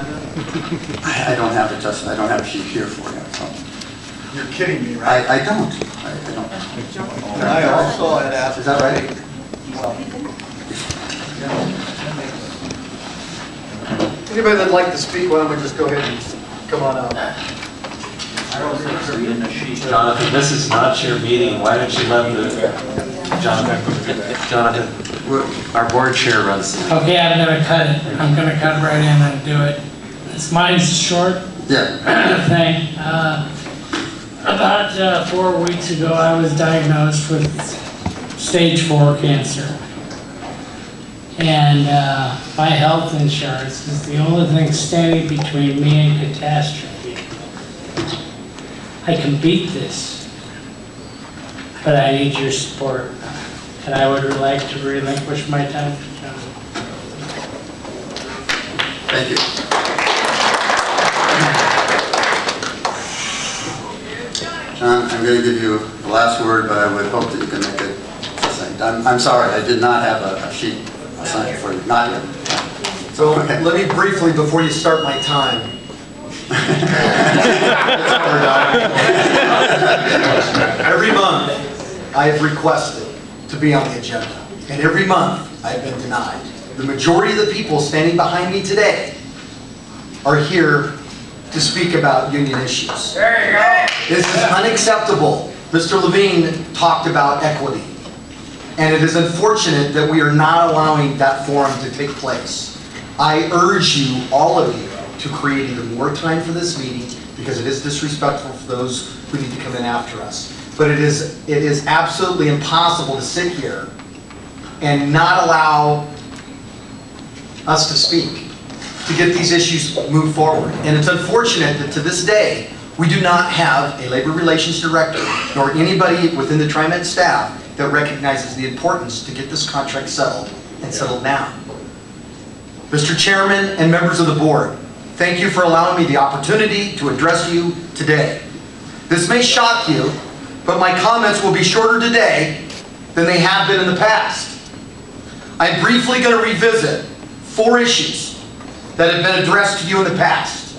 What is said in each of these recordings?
agenda? I don't have it just, I don't have a sheet here for you. So. You're kidding me, right? I don't. I don't. And I also had asked. Is that right? Anybody that'd like to speak, why don't we just go ahead and come on up? Jonathan, this is not your meeting. Why don't you let the Jonathan, our board chair runs. Okay, I'm gonna cut it. I'm gonna cut right in and do it. Mine's short. Yeah. Thing. About 4 weeks ago, I was diagnosed with stage 4 cancer. And my health insurance is the only thing standing between me and catastrophe. I can beat this, but I need your support. And I would like to relinquish my time to John. Thank you. John, I'm going to give you the last word, but I would hope that you can make it succinct. I'm sorry, I did not have a sheet assigned for you. Not yet. So let me briefly, before you start my time. Every month, I have requested to be on the agenda. And every month, I have been denied. The majority of the people standing behind me today are here to speak about union issues. There you go. This is unacceptable. Mr. Levine talked about equity. And it is unfortunate that we are not allowing that forum to take place. I urge you, all of you, to create even more time for this meeting because it is disrespectful for those who need to come in after us. But it is absolutely impossible to sit here and not allow us to speak, to get these issues moved forward. And it's unfortunate that to this day, we do not have a labor relations director, nor anybody within the TriMet staff that recognizes the importance to get this contract settled and settled now. Mr. Chairman and members of the board, thank you for allowing me the opportunity to address you today. This may shock you, but my comments will be shorter today than they have been in the past. I'm briefly going to revisit 4 issues that have been addressed to you in the past.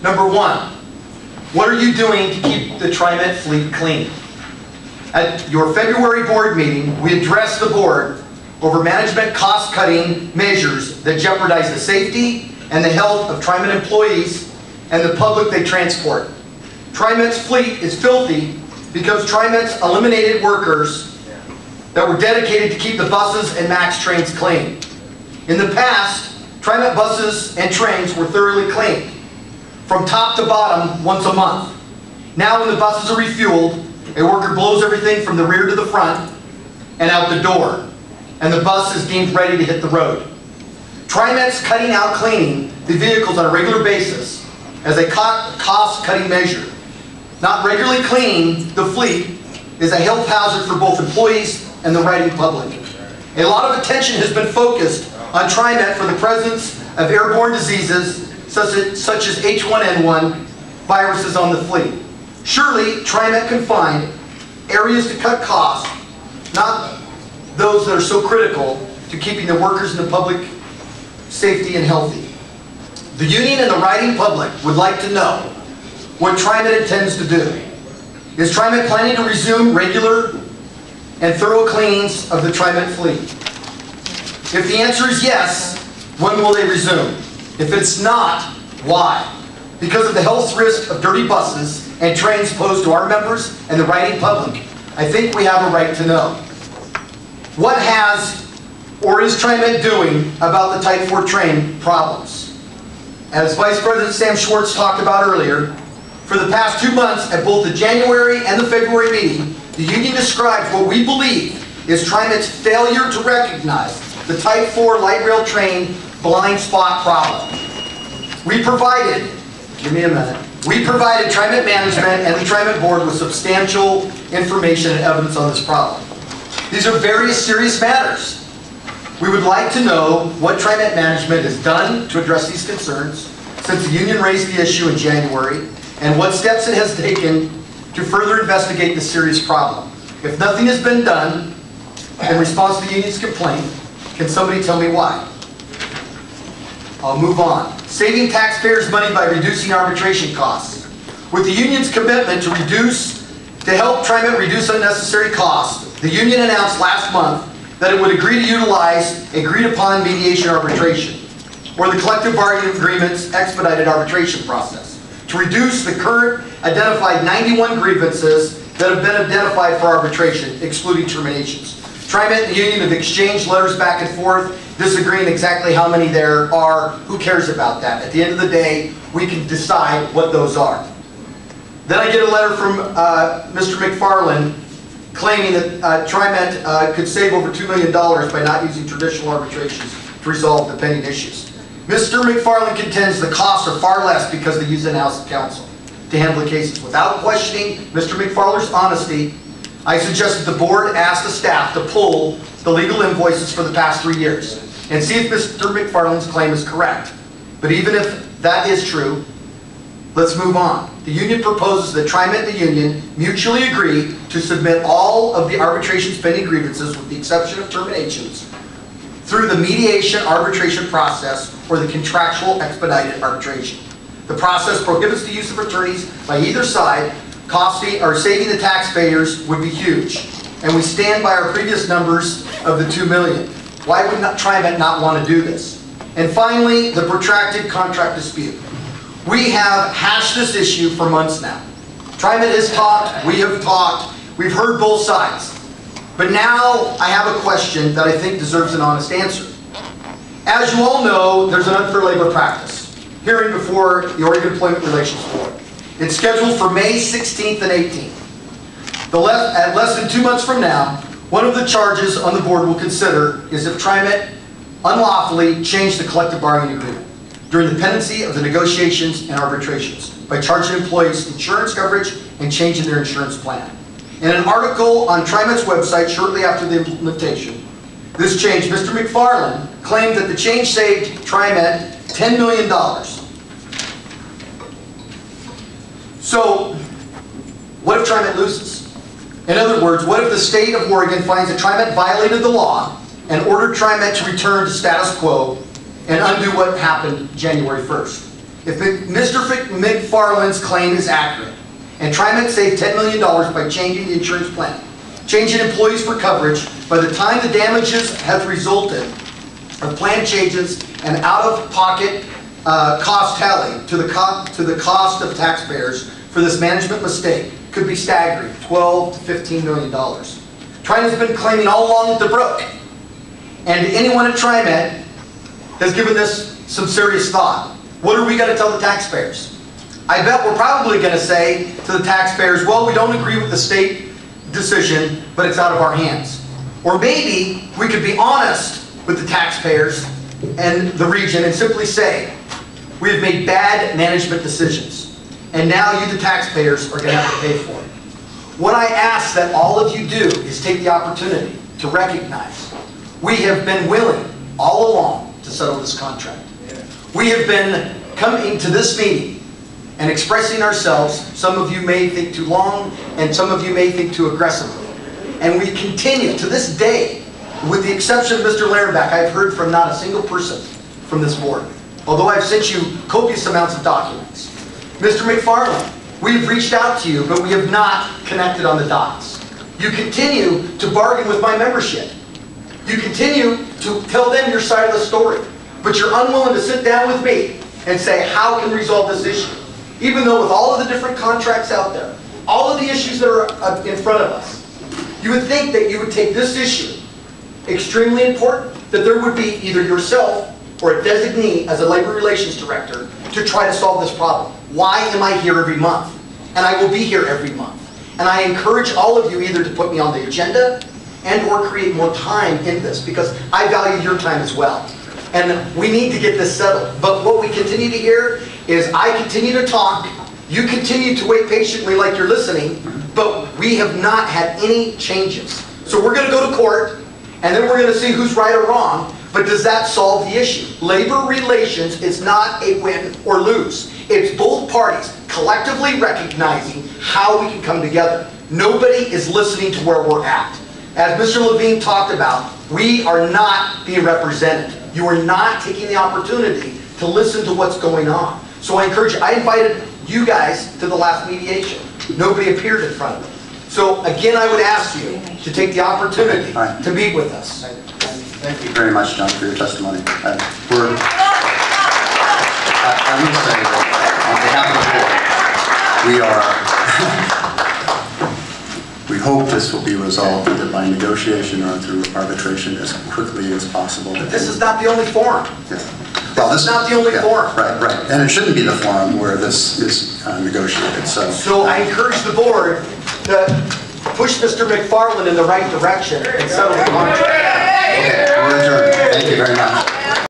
Number 1, what are you doing to keep the TriMet fleet clean? At your February board meeting, we addressed the board over management cost-cutting measures that jeopardize the safety and the health of TriMet employees and the public they transport. TriMet's fleet is filthy because TriMet's eliminated workers that were dedicated to keep the buses and MAX trains clean. In the past, TriMet buses and trains were thoroughly cleaned, from top to bottom once a month. Now when the buses are refueled, a worker blows everything from the rear to the front and out the door, and the bus is deemed ready to hit the road. TriMet's cutting out cleaning the vehicles on a regular basis as a cost-cutting measure. Not regularly cleaning the fleet is a health hazard for both employees and the riding public. A lot of attention has been focused on TriMet for the presence of airborne diseases such as H1N1 viruses on the fleet. Surely, TriMet can find areas to cut costs, not those that are so critical to keeping the workers and the public safety and healthy. The union and the riding public would like to know what TriMet intends to do. Is TriMet planning to resume regular and thorough cleanings of the TriMet fleet? If the answer is yes, when will they resume? If it's not, why? Because of the health risk of dirty buses and trains posed to our members and the riding public, I think we have a right to know. What has or is TriMet doing about the Type 4 train problems? As Vice President Sam Schwartz talked about earlier, for the past 2 months at both the January and the February meeting, the union described what we believe is TriMet's failure to recognize the Type 4 light rail train blind spot problem. We provided TriMet management and the TriMet board with substantial information and evidence on this problem. These are very serious matters. We would like to know what TriMet management has done to address these concerns since the union raised the issue in January, and what steps it has taken to further investigate this serious problem. If nothing has been done in response to the union's complaint, can somebody tell me why? I'll move on. Saving taxpayers money by reducing arbitration costs. With the union's commitment to help TriMet reduce unnecessary costs, the union announced last month that it would agree to utilize agreed-upon mediation arbitration, or the collective bargaining agreement's expedited arbitration process, to reduce the current identified 91 grievances that have been identified for arbitration, excluding terminations. TriMet and the union have exchanged letters back and forth, disagreeing exactly how many there are. Who cares about that? At the end of the day, we can decide what those are. Then I get a letter from Mr. McFarland claiming that TriMet could save over $2 million by not using traditional arbitrations to resolve the pending issues. Mr. McFarland contends the costs are far less because they use in-house counsel to handle the cases. Without questioning Mr. McFarland's honesty, I suggest that the board ask the staff to pull the legal invoices for the past 3 years and see if Mr. McFarland's claim is correct. But even if that is true, let's move on. The union proposes that TriMet and the union mutually agree to submit all of the arbitration pending grievances, with the exception of terminations, through the mediation arbitration process or the contractual expedited arbitration. The process prohibits the use of attorneys by either side. Costing or saving the taxpayers would be huge. And we stand by our previous numbers of the $2 million. Why would TriMet not want to do this? And finally, the protracted contract dispute. We have hashed this issue for months now. TriMet has talked, we have talked, we've heard both sides. But now I have a question that I think deserves an honest answer. As you all know, there's an unfair labor practice hearing before the Oregon Employment Relations Board. It's scheduled for May 16th and 18th. At less than 2 months from now, one of the charges on the board will consider is if TriMet unlawfully changed the collective bargaining agreement during the pendency of the negotiations and arbitrations by charging employees insurance coverage and changing their insurance plan. In an article on TriMet's website shortly after the implementation, this change, Mr. McFarland claimed that the change saved TriMet $10 million. So, what if TriMet loses? In other words, what if the state of Oregon finds that TriMet violated the law and ordered TriMet to return to status quo and undo what happened January 1st? If Mr. McFarland's claim is accurate, and TriMet saved $10 million by changing the insurance plan, changing employees for coverage, by the time the damages have resulted of plan changes and out-of-pocket cost tally to the cost of taxpayers for this management mistake could be staggering, $12 to $15 million. TriMet's been claiming all along that they're broke. And anyone at TriMet has given this some serious thought. What are we going to tell the taxpayers? I bet we're probably going to say to the taxpayers, well, we don't agree with the state decision, but it's out of our hands. Or maybe we could be honest with the taxpayers and the region and simply say, we have made bad management decisions, and now you, the taxpayers, are going to have to pay for it. What I ask that all of you do is take the opportunity to recognize we have been willing all along to settle this contract. We have been coming to this meeting and expressing ourselves. Some of you may think too long, and some of you may think too aggressively. And we continue to this day, with the exception of Mr. Larenbach, I've heard from not a single person from this board, although I've sent you copious amounts of documents. Mr. McFarland, we've reached out to you, but we have not connected on the dots. You continue to bargain with my membership. You continue to tell them your side of the story, but you're unwilling to sit down with me and say, how can we resolve this issue? Even though with all of the different contracts out there, all of the issues that are in front of us, you would think that you would take this issue, extremely important, that there would be either yourself or a designee as a labor relations director to try to solve this problem. Why am I here every month? And I will be here every month. And I encourage all of you either to put me on the agenda and or create more time in this, because I value your time as well. And we need to get this settled. But what we continue to hear is I continue to talk, you continue to wait patiently like you're listening, but we have not had any changes. So we're going to go to court, and then we're going to see who's right or wrong. But does that solve the issue? Labor relations is not a win or lose. It's both parties collectively recognizing how we can come together. Nobody is listening to where we're at. As Mr. Levine talked about, we are not being represented. You are not taking the opportunity to listen to what's going on. So I encourage you, I invited you guys to the last mediation. Nobody appeared in front of me. So again, I would ask you to take the opportunity to meet with us. Thank you very much, John, for your testimony. I will say that on behalf of the board, we hope this will be resolved either by negotiation or through arbitration as quickly as possible. But this is not the only forum. Yeah. Well, this is not the only forum. Right. And it shouldn't be the forum where this is negotiated. So I encourage the board to push Mr. McFarland in the right direction and settle the contract. Okay, we're adjourned. Thank you very much.